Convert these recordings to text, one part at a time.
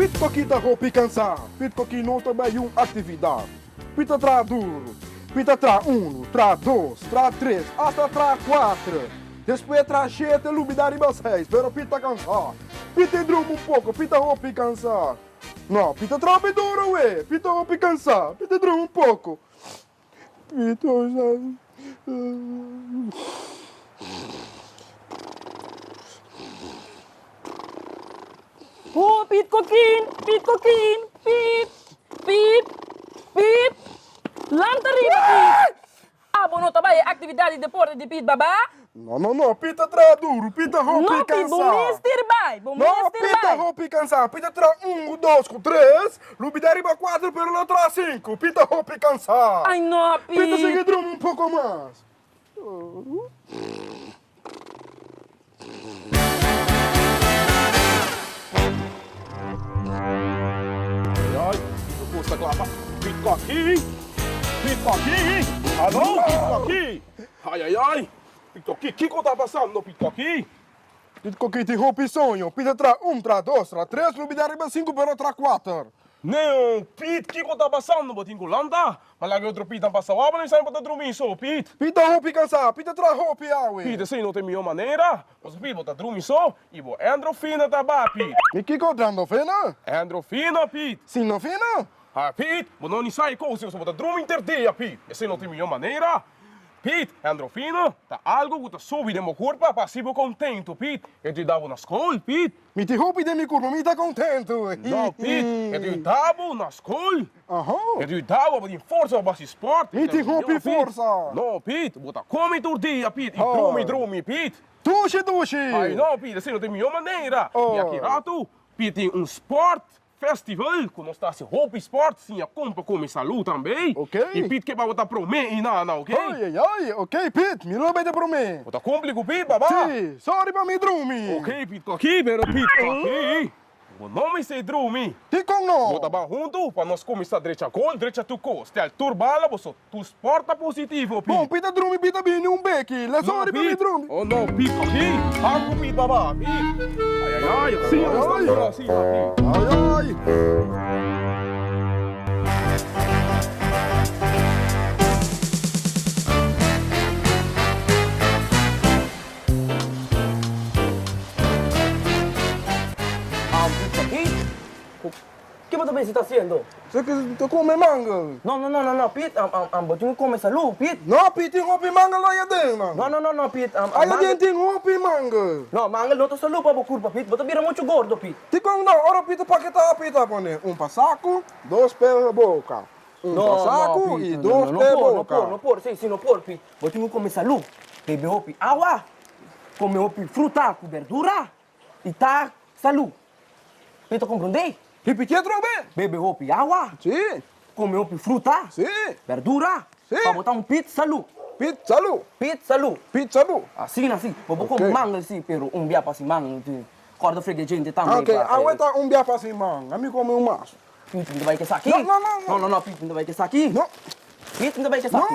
Pita kita hopi cansar. Pita que não também atividade. Pita tra duro. Pita tra 1, tra 2, tra 3, hasta tra 4. Depois tra 7, lubidar riba 6. Pero pita cansar. Pita drumo pouco, pita hopi cansar. Não, pita troppo duro, ué. Pita hopi cansar. Pita drumo pouco. Pita... Oh, Pit Coquin, Pit. Lantarina, Pit. Ah, bom, não trabalha atividade de deporte de Pit, babá? Não, pita tra duro, pita hopi Não, Pit, cansar. bom mestre, vai. Não, pita hopi cansar. Pita tra 1, 2, 3, lubidar riba 4, pero não tra 5. Pita hopi cansar. Ai, não, Pit. Pita sigue drumo pouco mais. Ai, eu custa clapa. Pico aqui. Alô, pico aqui. Ai. Pico aqui, o que tá passando no pico aqui? Pita que tem hopi sonho. Pita tra 1, tra 2, tra 3, lubidar riba 5, pero tra 4. Não, Pete, o que tá passando? Botinho Landa? Mas lá que outro Pete tá passando, mas não sai pra dormir só, Pete. Pita hopi cansar, pita tra hopi awe. Pete, assim não tem melhor maneira. Mas Pete, bota dormir só e vou endrofina tá bá, Pete. E que encontrando fina? Endrofina, Pete. Sim, não fina? Ah, Pete, mas não sai com você, você bota dormir interdia, Pete. Assim não tem melhor maneira. Pete, endrofina, tá algo que tá subindo no meu corpo, passivo contento, Pete. Eu te dava na escola, Pete. Me te hopi de mi corpo, me tá contento. Não, Pete, eu te dava na escola. Aham. Eu te dava para força para esporte. Me te hopi força. Não, Pete, bota come todo dia, Pete. E drume, Pete. Duche. Ai, não, Pete, assim não tem melhor maneira. E aqui, rato, Pete, tem sport festival, que nós está se roupa esporte, sim, a compra come saúde também. Ok. E Pete que vai botar pro mim e nada, ok? Ai, ok, Pete, me lembra de pro mim. Bota cúmplico, Pete, babá. Sim, sorry pra me drumi. Ok, Pete, aqui, pero Pete, aqui. O nome se drume. Ti com não. Bota bem junto, para nós começar direita gol, direita tu costa. Turbala, você, tu esporta positivo, Pete. Bom, Pita drumi, Pita bem um beque. Le sorry pra me drumi. Oh, não, Pete, aqui. Arco, Pete, babá, Pete. Ai, assim, assim, Pete. Ai. O que você está fazendo? Você que tu come manga? Não, Pete. Botinho come salud, Pete. Não, Pete, tem hopi manga lá dentro, mano. Não, Pete. Aí dentro tem hopi manga. Não, manga não tá salud para a curva, Pete. Você vira muito gordo, Pete. Ti com não, ora Pita paqueta, Pita pone pa saco, 2 pela boca. Pa saco e 2 pela boca. Não por, sim, não por, Pete. Botinho come salud. Bebe hopi água, come hopi fruta com verdura e tá salud. Pete, compreende? Repetir outra vez. Bebe hopi água, Sim. come hopi fruta, Sim. verdura, Sim. para botar Pete salud. Pete, salud. Pete salud. Pete, salud. Assim. Vou comer manga, sim, pero dia para si manga. Corda freguesia também. Ok, aguenta biá pra cima, manga. A mim come maço. Pete, ainda vai que aqui? Não. Pete, ainda vai que aqui? Não. Pete, ainda vai que aqui? Não.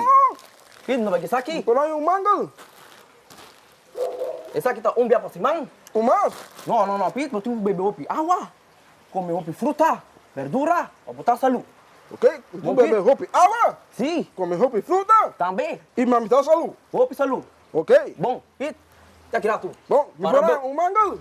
Pete, ainda vai que aqui? Por aí manga. Esse aqui tá dia para si manga? Maço. Não, Pete, botou bebe hopi água, come hopi fruta, verdura, para botar salud. Ok? Tu bebe hopi água, Sim, come hopi fruta também. e mamita salud. Hopi salud. Ok? Bom, Pete, já que tu. Bom, me Para bora manga.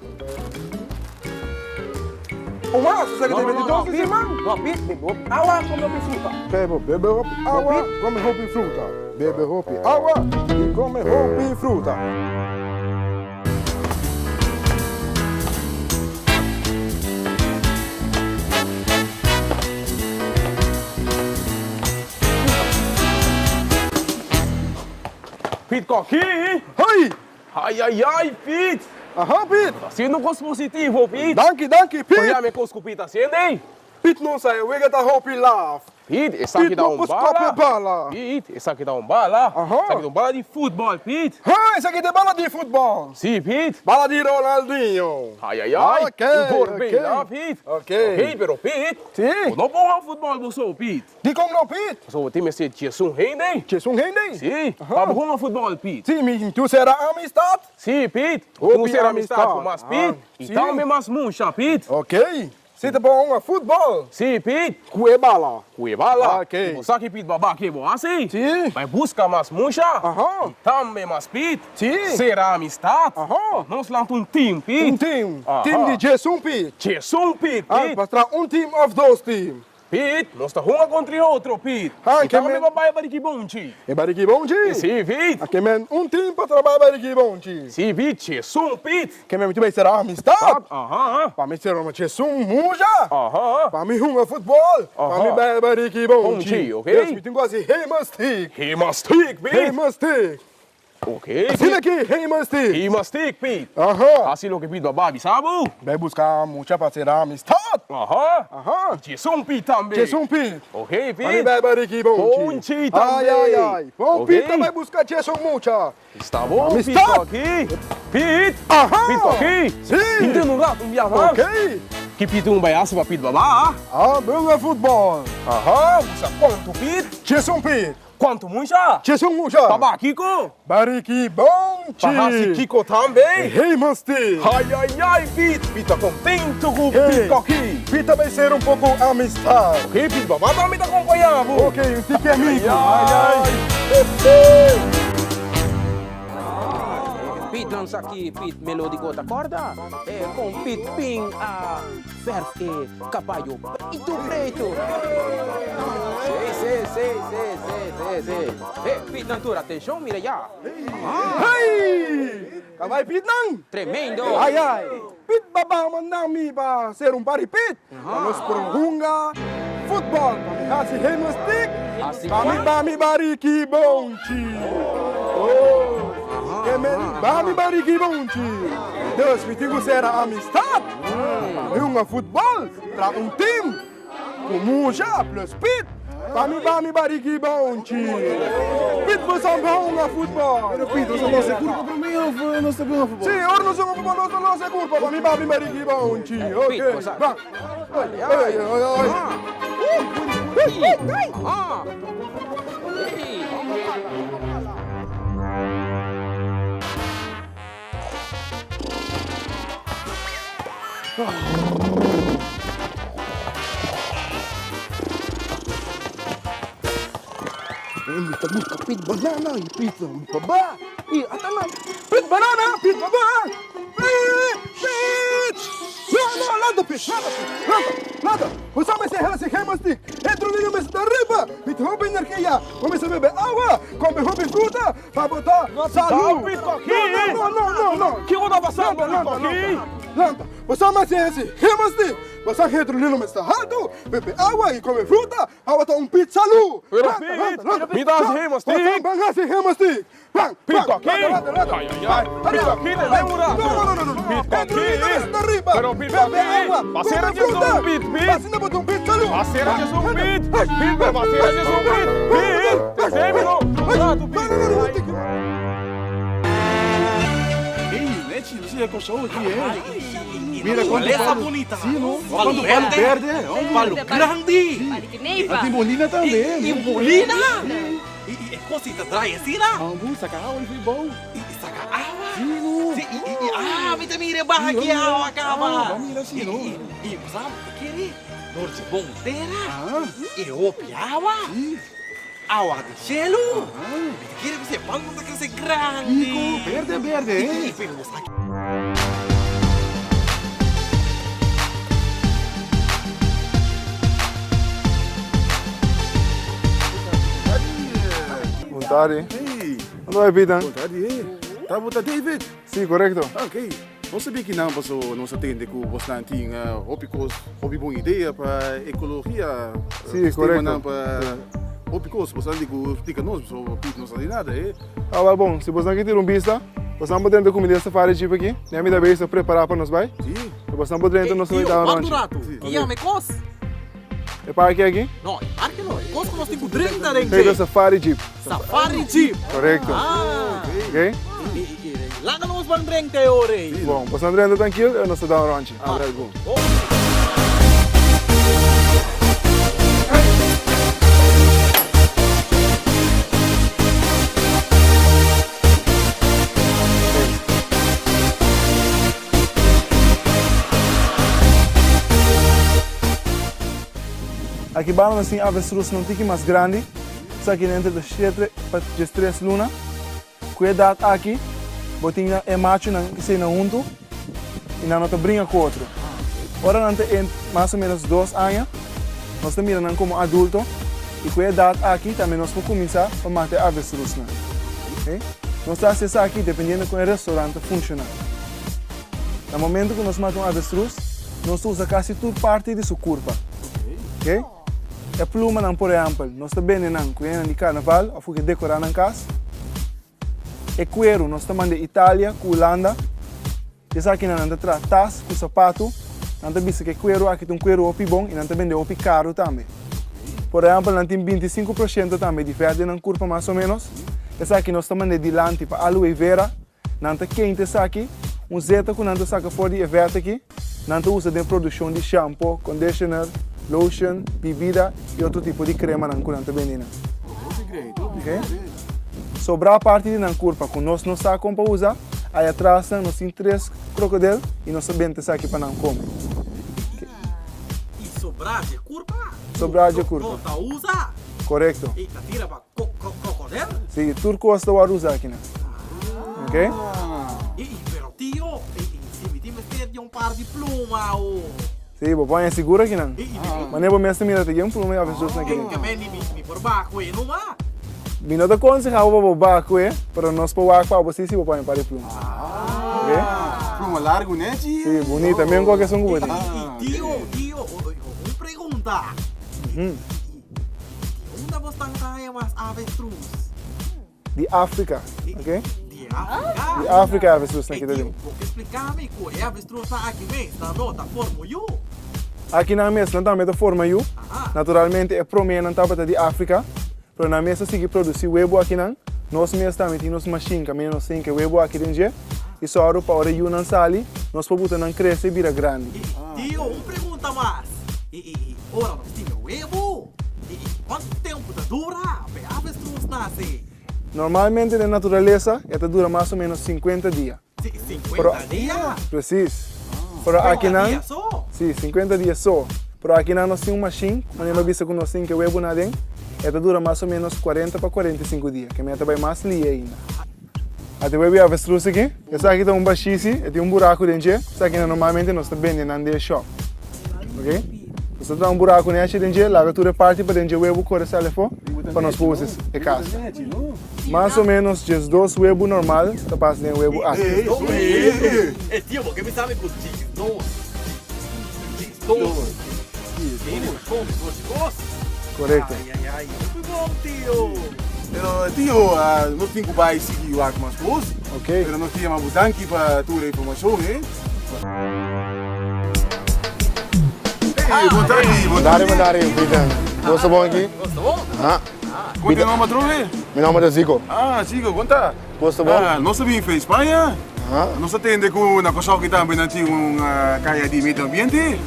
Maço, você que tem de doce de manga? Não, Pete, bebe hopi água, come hopi fruta. Bebe hopi água, come hopi fruta. Bebe hopi água e come hopi fruta. Pete, aqui. Ai, Pete. Aham, Pete. Tá sendo coisa positivo, Pete. Danke, Pete. Olha, me coisa que o Pete tá sendo, hein? Pete não sai, eu vou dar hopi lá. Pete, esse aqui dá bala. Pete, esse aqui dá bala. Aham. Esse aqui dá bala de futebol, Pete. Esse aqui tem bala de futebol. Sim, Pete. Bala de Ronaldinho. Ai. Ok, Bem lá, Pete. Ok. Pero Pete. Sim. Não pode futebol, você, Pete. De como não, Pete? Você tem esse tia Sun Rende? Que são rende? Sim. Para jogar futebol, Pete. Sim, tu será amistade? Sim, Pete. Hopi Tu será amistade com amistade. mais Pete. E sim. também mais muncha, Pete. Ok. Você tá bom a futebol? Sim, Pete. Cuebala. Cuebala. Ok. Você sabe que Pete babá que é bom assim? Sim. Vai buscar mais muncha. Aham. E também mais Pete. Sim. Será amistade. Aham. Nós lançamos um time, Pete. Team. Aham. Team de Jason Pete. Jesus, Pete. Ah, para trás team of those team. Pete, nós estamos um contra o outro, Pete. Ah, e que também men- babá é para que bom, Ti. É bariki bom dia. Sim, Pete. Aqui men team para trabalhar bariki bom dia. Sim, Pete. Jesus, Pete. Que men muito bem será amistade. Aham. Para mim será uma Jason muja. Aham. Para mim futebol. Para mim bariki bom Bom dia. dia, ok? Deus me tem quase heimastic. He must stick, Pete. Heimastic. Ok. Sim aqui heimastic. He must stick, Pete. Aham. Assim o que Pete babá, sabe? Vai buscar mucha para ser amistade. Aham. Aham. Jesus, Pete também. Jason Pete. Ok, Para mim Pete. vai bariki bom Bom dia. dia Ai, também. ai, ai. Bom Ok? Pete vai buscar Jason mucha. Está bom, Amistade. Pete aqui. Pete. Aham. Pete aqui. Sim. Entendo um gato, um viajante. Ok. Que Pete um baiaço para Pete babá. Ah, bom é futebol. Aham. Você quanto, Pete? Jason Pete. Quanto muncha? Jason mucha. Babá, Kiko. Bariki bom Barraci, dia. Kiko também. Heimastic. Ai, ai, ai, Pete. Pete tá contente com o Pete aqui. Pita vai ser um pouco amistade. Ok, Pete babá também tá acompanhando. Ok, um tique amigo. Pete dança aqui, Pete melódico da corda, com Pete ping a surf e caballo preto preto. Pete Natura, atenção, mira já. Hey! Vai Pete não? Tremendo. Ai, ai. Pete babá mandar-me para ser um paripit. Vamos por runga. Futebol. Para me fazer heimastic. Assim Para me bariki bom dia. Oh. Bami bariki bom dia. Deus me diga ser amistade. Um futebol. Para time. Como já plus Pete. Bami bariki bom dia. Pete você bom a futebol. Pete, você não se culpa para mim ou não se bom futebol? Sim, ora não somos bom, não se culpa. Para mim bami bariki bom dia. Ok. Pete, você- Vá. Ai, ai, ai. Ah. Kita buka pit banana, pit baba. Atana, pit banana, pit baba. Pit. Não, nada, pit, nada. Você vai ser ela se heimastic. Entra ali no mês da riba. Pit rouba energia. Começa a beber água, come roupa e fruta, para botar saúde. Pete aqui. Não. Que onda passando aqui? Lanta, você vai ser esse heimastic. Você entra ali no mês da alto, bebe água e come fruta, para botar pit saúde. Pero Pete, me dá as rimas, Você Pete. vai ser heimastic. Pito aqui. Ai, ai, ai. Pito aqui, não lembra? Não. Pito Entra aqui. Pero Pito aqui. Parceira de um Pete. Assina botar pit saúde. Parceira de um Pete. Pete, parceira de um Pete. Pete. Terminou. Prato, Pete. Não sei com show aqui, Mira quando Essa Paulo... bonita. Sim, não? Palo Quando o Paulo verde. perde, Palo grande. a Timbolina também. E bolina. E cosita dry assim, né? Ambu, sacarau, ele foi bom. E saca água. Sim, não? Sim, vita mire barra aqui a água acaba. Vamos ir assim, não? E sabe o que querer? Dor de bonteira. Ah, E opi água. sim. Água de gelo. Querer você pode botar crescer grande. Nico, verde, hein? E foi mostrar aqui. Vontade. Ei, Onde vai, Pita? vontade, tá botando David. Sim, correto. Ok. Não sabia que não passou, não se atende que você não tinha hobby boa ideia para ecologia. Sim, correto. Não para hobby coisa, você não digo, explica nós, não sabe nada, Ah, vai bom. Se você não quer ter vista, você não pode ter comida safari tipo aqui. Nem me dá vez para preparar para nós, vai? Sim. Você não pode ter não se vai dar Quanto onde. rato? Que me cos? É para aqui? Não, marque não. Cos que nós temos 30 Feita dente. safari jeep. Safari Jeep. Correto. Ah. Ok? Lá não nos bandreng teore. Bom, você não anda tranquilo, eu não sei dar onde. Ah, right, bom. Aqui bala assim avestruz não tique mais grande. Isso aqui dentro de 7 para 3 luna. Cuidado aqui. Botinha é macho na se na junto. E na nota brinca com outro. Ora nante em mais ou menos 2 anos. Nós estamos mirando como adulto. E cuidado aqui também nós vamos começar a matar avestruz. Okay? Nós estamos aqui dependendo com o restaurante funcionar. No momento que nós matamos avestruz, nós usamos quase toda parte de sua curva. Okay? A pluma, não, por exemplo, nós também não de carnaval, ou que decorar na casa. E cuero, nós estamos de Itália, com Holanda. Esse aqui não traz tas com sapato. Não tem visto que cuero aqui tem um cuero opi bom e não também de opi caro também. Por exemplo, não tem 25% também de verde na curva mais ou menos. Esse aqui nós estamos de dilante para aloe vera. Não tem quente esse aqui. Um zeta que não tem saca fora de verde aqui. Não tem usa de produção de shampoo, conditioner, lotion, bebida e outro tipo de crema na curva também. Okay? Sobrar a parte de na curva que nós não sabemos para usar. Aí atrás nós temos 3 crocodilos e nós sabemos aqui para não comer. E sobrar de curva? Sobrar de curva. Não tá usa? Correto. E tá tira para crocodilo? Sim, tudo custa o usar aqui, né? Ok? Pero tio, se me tem um par de pluma ou... Sim, vou pôr seguro aqui, não? Mas nem vou me estimar até que um pluma e a pessoa aqui. Que me por baixo, não é? Me não te aconselho vou baixo, para nós pôr para você se vou pôr para pluma. Ok? Pluma largo, né, tio? Sim, bonita, mesmo qualquer som que você. Tio, uma pergunta. Onde você está mais avestruz? De África, ok? De África? De África é avestruz aqui dentro. Porque explicar-me que é avestruz aqui mesmo, da nota forma eu. Aqui na mesa não está a forma eu. Naturalmente é promena não de África. Pero na mesa sigue produzir huevo aqui não. Nós mesmos também temos machine que nós temos que huevo aqui dentro. E só para hora eu não sali, nós podemos não crescer e virar grande. Tio, uma pergunta mais. Ora nós temos huevo? Quanto tempo dura para a avestruz nascer? Normalmente na natureza, ela dura mais ou menos 50 dias. 50 dias? Preciso. Pero aqui não. Dias só? Sim, 50 dias só. Pero aqui não nós temos uma machine, mas não vista que nós temos que huevo na dentro. Ela dura mais ou menos 40 para 45 dias, que ela vai mais lia ainda. Até o huevo avestruz aqui. Essa aqui tem um baixíssimo, tem um buraco dentro. Essa aqui normalmente nós estamos vendendo na shop. Ok? Você dá um buraco nesse dentro, larga toda a parte para dentro do huevo, corre sai fora, para nós pôr em casa. Mais ou menos, just 2 huevos normal, está passando o huevo aqui. Tio, porque me sabe que os dois. Correto. Ai, muito bom, tio. Pero, tio, nós temos que vai seguir o arco mais coisa. Ok. Pero nós temos uma danke para toda a informação, né? Mandari, Peter. Gosto bom aqui? Gosto bom? Quanto é o nome do Meu nome é Zico. Zico, conta. Gosto bom? Nós também fez Espanha. Nós atendemos com na coisa que também não tinha uma caia de meio ambiente.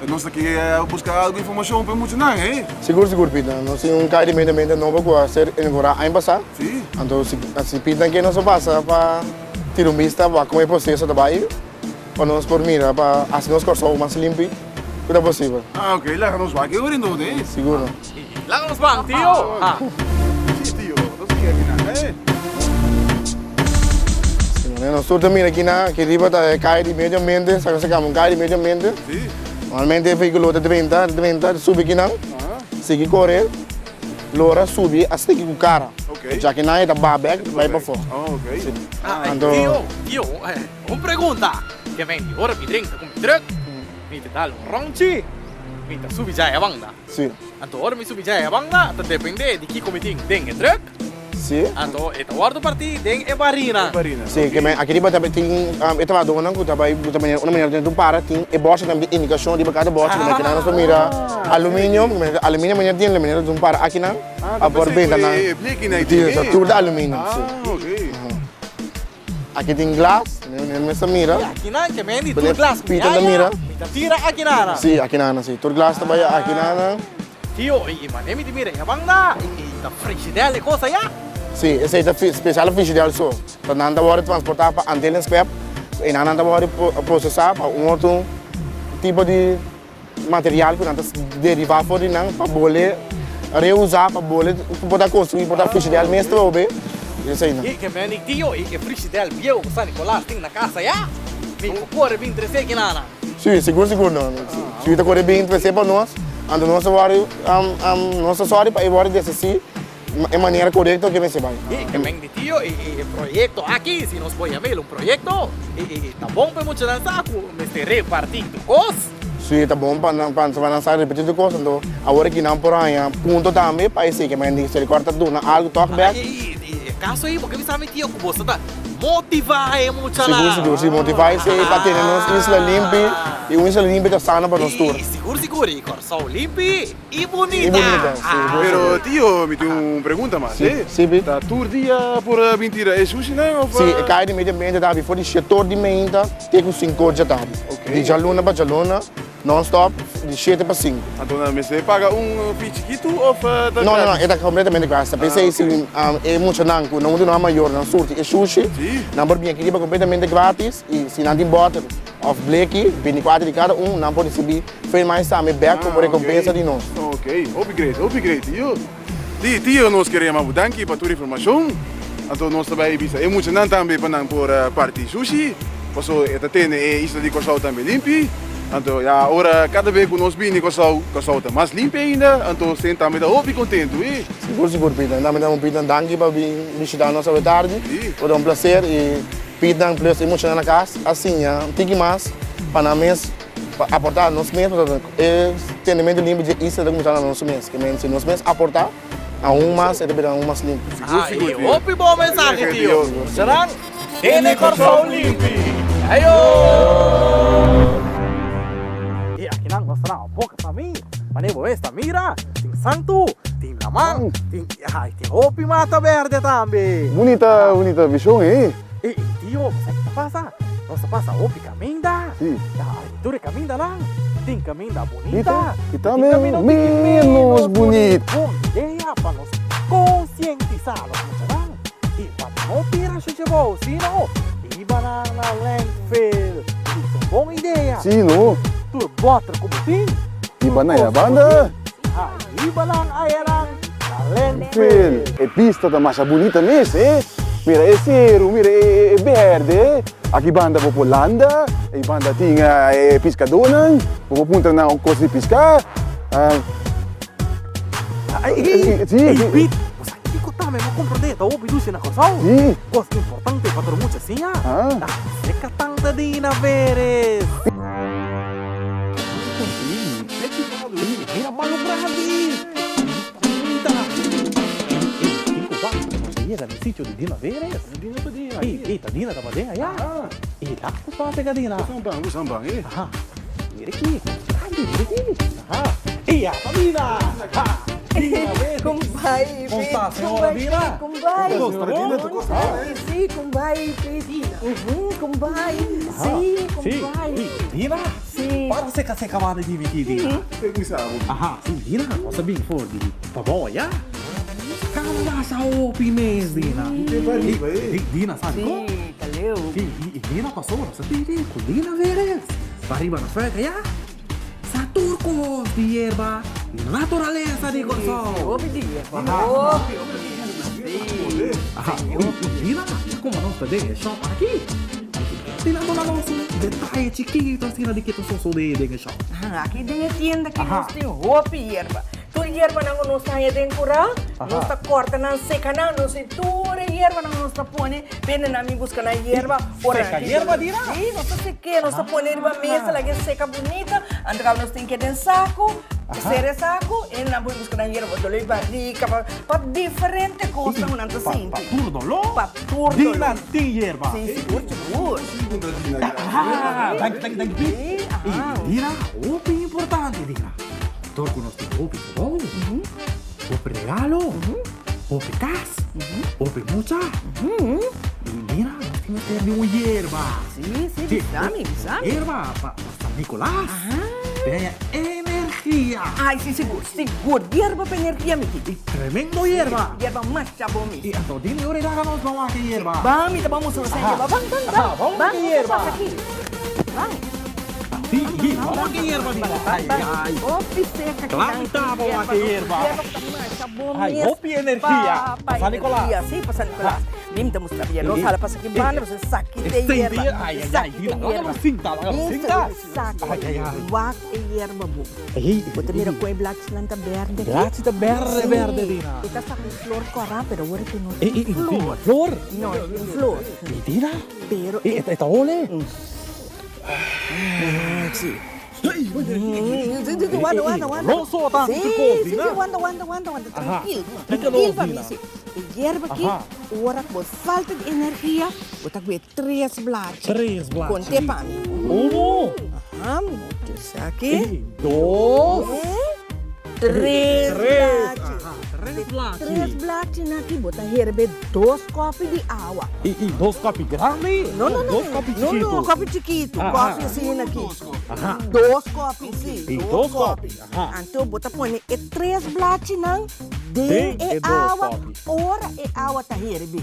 Nós aqui buscar alguma informação para funcionar, hein? Seguro, Peter. Nós temos caia de meio ambiente novo que vai ser inaugurado em passar. Sim. Então, se Peter que nós passa para tirar vista para como é o processo de trabalho, para nós por mira, para assim nós cortar mais limpo. Tudo possível. Ok, lá nos vai que eu não, né? Seguro. Lá nos vamos, tio. Sim, tio. Nós aqui, né? Nós também aqui na que riba da caia de meio ambiente, sabe que caia de meio ambiente? Sim. Normalmente veículo de 30 sube aqui não, sigue correr, lora sube até que o cara. Ok. Já que não é da babek, vai para fora. Ok. Tio, uma pergunta. Que vem de hora me drinka com me truck. Me te dá ronchi. Me te subi já a banda. Sim. Então, hora me subi já a banda, tá depende de que comitim tem truck. Sim. Então, esta hora partir tem a barina. Sim, que aqui riba também tem, estava dona que também uma maneira de para tem e bosta também indicação de cada bosta que aqui nós mira alumínio maneira tem maneira de para aqui não a por bem na tudo de alumínio. Ok. Aqui tem glass, nessa mira. Aqui não, que vem de tudo glass. Pita da mira. Tira aqui na. Sim, aqui não, sim. Tudo glass também aqui não. Tio, mas me mira a banda. E tá frigideira e coisa já. Sim, esse é especial frigideira só. Então, não dá hora de transportar para Antilles Scrap e não dá hora de processar para outro tipo de material que nós derivar fora de não para bolher reusar para bolher para construir para ficha de almestre ou bem isso aí não. E que me tio e que frigideira bio que San Nicolás tem na casa já. Me corre bem 13 que nada. Sim, seguro não. Se está correndo bem 13 para nós, ando nosso horário nosso horário para ir desse sim de maneira correta que você vai. E que me tio e proyecto aqui se nos põe a ver um projeto e tá bom para muito dançar com este repartido cos. Sim, tá bom para lançar repetido coisa, então agora que não por aí, ponto também para esse que me diz ele corta tudo, algo toque back. E caso aí porque me sabe tio que você tá motivar é muito lá. Seguro, se motivar e para ter uma isla limpa e uma isla limpa da sana para nós tour. Seguro, e coração limpo e bonita. Pero tio, me tem uma pergunta mais. Sim, Tá tour dia por mentira é sushi não? Sim, cai de meio ambiente da before de setor de menta, tem com 5 já tá. De jaluna para jaluna, non-stop, de 7 para 5. Então, você paga pichiquito ou não, é completamente grátis. Pensei se é muito nanco, não é maior, não surte, é sushi. Não pode vir aqui completamente grátis e se não tem bota of black, 24 de cada não pode subir. Fez mais também back como recompensa de nós. Ok, upgrade, tio. Tio, nós queremos mudar aqui para tua informação. Então, nós também é muito não também para por parte sushi. Passo tem isso de coisa também limpo. Então, agora cada vez que nós vimos coisa está mais limpa ainda. Então, também está contente, Seguro, Peter. Também damos Peter danke para vir visitar nossa tarde. Foi um prazer e Peter plus emocional na casa. Assim, tem mais para nós aportar nós mesmos. Treinamento limpo de isso é começar nós mesmos. Que se nós mesmos aportar a mais, é também a mais limpo. E opi bom mensagem, tio. Será? Tem coração limpo. Ayo! E aqui não mostra uma boca para mim. Mas não esta mira, tem santo, tem lamang, tem opi mata verde também. Bonita visão, E tio, sabe o que passa? Nós passa opi caminda. Sim. Tu é caminda lá. Tem caminda bonita. E também menos bonito. Bom ideia para nós conscientizar os e para não tirar chuchebol, senão iba na landfill. Isso é boa ideia. Sim, não. Tu bota como tem. Iba na banda. Iba lang ayalang na Landfill. landfill. É pista da massa bonita mesmo, Mira, é cero, mira, é verde. Aqui banda vou Holanda, e banda tinha pescadora, vou punta na coisa de pescar. Sim. Pete, você aqui que tá mesmo compreendendo, ouve do na coisa? Sim. Coisa importante para todo mundo assim, Seca tanta dina veres. Mira malu grande. Llega no sitio de Dina Veres. Eita, Dina estava dentro já? E lá que você pega Dina. O sambang, Mira aqui. Mira aqui. E a Dina. Dina Veres. Como vai, Como está, senhora Dina? Como vai? Sim, como vai, como vai? Sim, como vai? Dina? Sim. Para você que você acabou de vir aqui, Dina. Sim, Dina. Você bem for de paboia? Kamu nasa opi mes, Dina. Dina, sabe como? Sim, valeu. E Dina passou sa tiri com Dina Veres. Pariba na frega, ya? Sa turcos de hierba, naturaleza de coração. Ouve dia. Dina, como nós podemos shop aqui? Dina, dona nosso detalhe chiquito assim de que tu sou de shop. Aqui tem a tienda que nós tem roupa e erva. Tu erva não nos saia de curar, nós tá corta não seca não, nós tem toda erva não nos tá põe, pena na mim busca na erva. Seca erva, Dina? Sim, nós tá seca, nós tá põe erva mesa, lá que seca bonita, andar nós tem que ter saco, ser saco, e na busca na erva, dolor barriga, para diferente coisa, não tá assim. Para tudo dolor? Para tudo. Dina tem erva. Sim, seguro. Thank you. E Dina, opi importante, Dina. Torco nós temos opi bom, opi regalo, opi casa, opi mucha. E Dina, nós temos que ter uma hierba. Sim, bisame. Hierba para San Nicolás. Tem energia. Ai, sim, seguro. Hierba para energia, mi E tremendo hierba. Hierba mais bom, mi. E então, Dina, eu regalo nós vamos aqui hierba. Vamos, vamos usar hierba. Vamos, Vamos aqui hierba. Vai. Ih, vamos aqui, erva, Dina. Ai, ai. Opi seca que Claro que tá bom aqui, erva. Ai, opi energia. Passa Nicolás. Sim, passa Nicolás. Vim te mostrar bien. Não fala passa que bana, você saque de hierba. Ai, ai, ai, Dina. Logo cinta, cinta. Ai, ai, ai. Wak e hierba bu. Ei, Você mira com black planta verde. Grazie da verde, Dina. Esta está com flor coral, pero ahora que no Ei, Dina, flor. No, en flor. Ei, Dina. Pero Esta ole. sí. Ei, Wanda. não sou tanto de Sí, coisa, Wanda. Ajá. Tranquilo. Explica Tranquilo, logo, família. Dina. E hierba aqui, Ajá. ora por falta de energia, botar com 3 blaches. 3 blaches. Com tepami. Isso aqui. Ei, 2. 3 blaches. Ajá, 3 blaches. 3 blaches aqui, botar hierba 2 copos de água. E 2 copos grandes? Não, 2 copos Não, chiquitos? copo chiquito. Ah, Copo ah. assim aqui. Ajá. 2 copos, sim. E 2 copos. Ajá. Então, bota põe 3 blaches não. Tem De e e 2 água. copos. Ora e água tá hierba.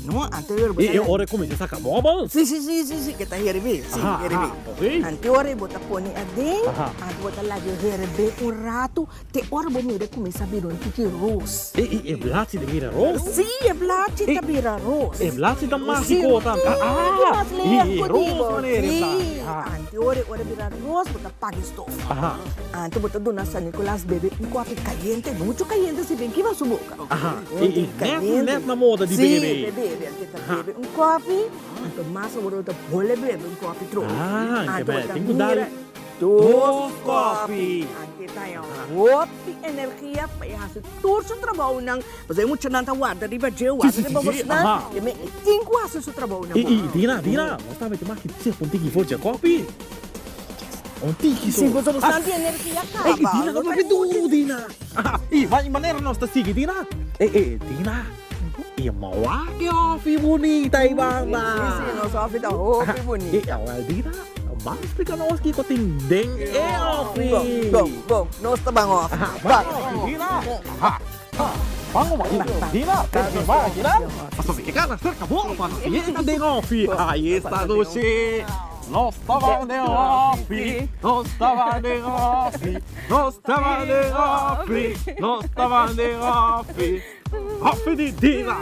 Não, anterior bota. E ora come sa kabobal? Sim, que tá hierba. Sim, Aha, hierba. aha, ok. Anterior bota põe a dentro. Aha. Antes bota lá de hierba rato. Te ora bom mira começa a virar que arroz. E blati de vira roos? Sim, é blache tá vira arroz. E blati da Sim, masico tam. mas E lembro, roos digo. maneira Sim, tá. anterior ora virar arroz, bota paga estofa. Aha. Antes bota dona San Nicolás bebe um copo caliente, muito caliente, se bem que vai subir. Aha. E net na moda di Sim, bebe. bebe um copo, então massa bota bole bebe um copo troco. Ah, que bem. Tem que mira, dar 2 copos. copos. Aqui tá aí, Opi energia para fazer todo o seu trabalho. Mas é muito nada guarda, riba de guarda, riba você não. E me tem que fazer o seu trabalho. E Dina, você vai ter mais que ser um tiki forte copi. Um tiki Se você não tem energia, acaba. Ei, Dina, não vai duro, Dina. E vai maneira nós tá seguindo, Dina. Dina. E mau que off bonita e banda. Sim, nós só vida opi bonita. E a Dina, vamos explicar nós que tem den e off. Bom, nós tá bem off. Dina. Vamos, Dina, vai, Dina. Passou ficar na cerca boa, mano. E está den off. Aí está doce. Nós estava de off, nós estava de off, nós estava de off, nós estava de off. Off de Dina,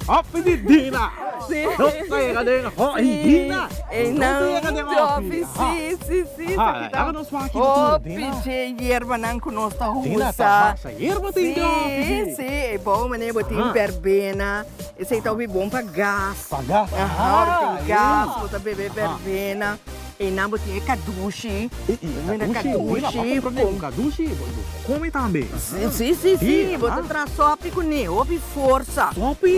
off de Dina. Não chega de off, Dina. Não chega de off. Sim. Ela não faz aqui Opi, de erva não conosco a Dina, russa. tá massa, erva tem de off. Sim, é bom, mas eu botei verbena. Esse aí tá bom para gás. Pagar? Aham, tem gás, bota beber verbena. E não botei caduche. Caduche, come também. Sim, bota traçope com neope força. Sopi?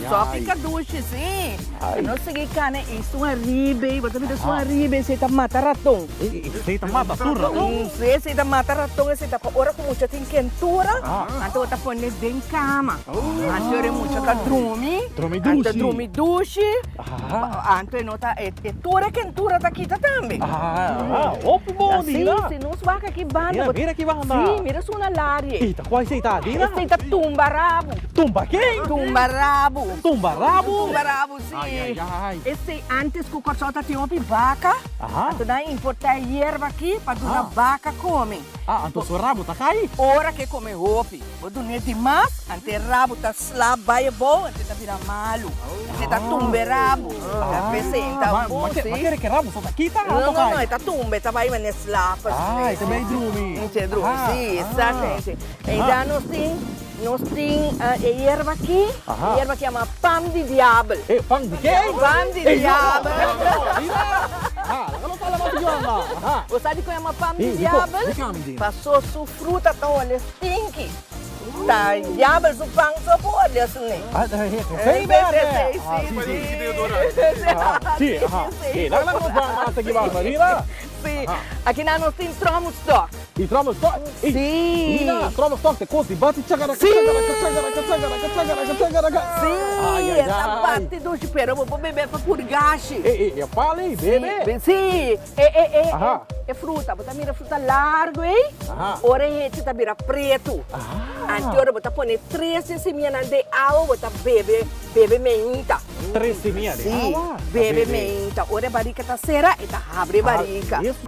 Sope caduche, sim. Não sei que né, isso é ribe, bota vida sua ribe, você tá mata ratão. Você tá mata turra? Você tá mata ratão, você tá ora com muita tem quentura. Então tá pondo dentro de cama. Antes é muita tá drume. Drume duche. Antes não tá é tura quentura tá aqui também. Opo bom, Dina. Sim, não vaca que banda. Mira que banda. Sim, mira sua lária. Eita, qual você tá, Dina? Esse tá tumbarabo. Tumba quem? Tumbarabo. Tumbarabo? Tumbarabo, sim. Ai. Esse antes que o corçota tinha uma vaca. Então daí importar hierba aqui para a vaca come. Então seu rabo tá cai? Ora que come roupa. O dono demais, ante rabo tá slab, vai bom, ante tá vira malo. Ante tá tumberabo. Tá pensando, bom, sim. Mas quer que rabo só daqui tá? Não, tá tumbe, tá vai mas slab. Isso é bem drume. Esse é drume, sim, exatamente. Então nós temos hierba aqui. Hierba que chama pão de diabo. Pão de quem? Pão de diabo. Não fala mais de onda. Você sabe que é uma pão de diabo? Passou sua fruta, então olha, stinky. Tá, diabo, o pão só pode, assim. Sei bem, né? Sim. Lá nos vamos aqui, Marina. Sim. Aqui nós temos tromostock. E tromostock? Sim. Tromostock, te costi, bate, tchagara, Sim, Ai, essa parte do espera, vou beber para purgar. Eu falei, bebe. Sim. é fruta, bota mira fruta largo, hein? Ora gente tá vira preto. Antes bota põe 3 sementes de água, bota bebe menta. 3 semillas de Sim, agua. bebe menta. Ora barriga tá cera e tá abre barriga. Isso.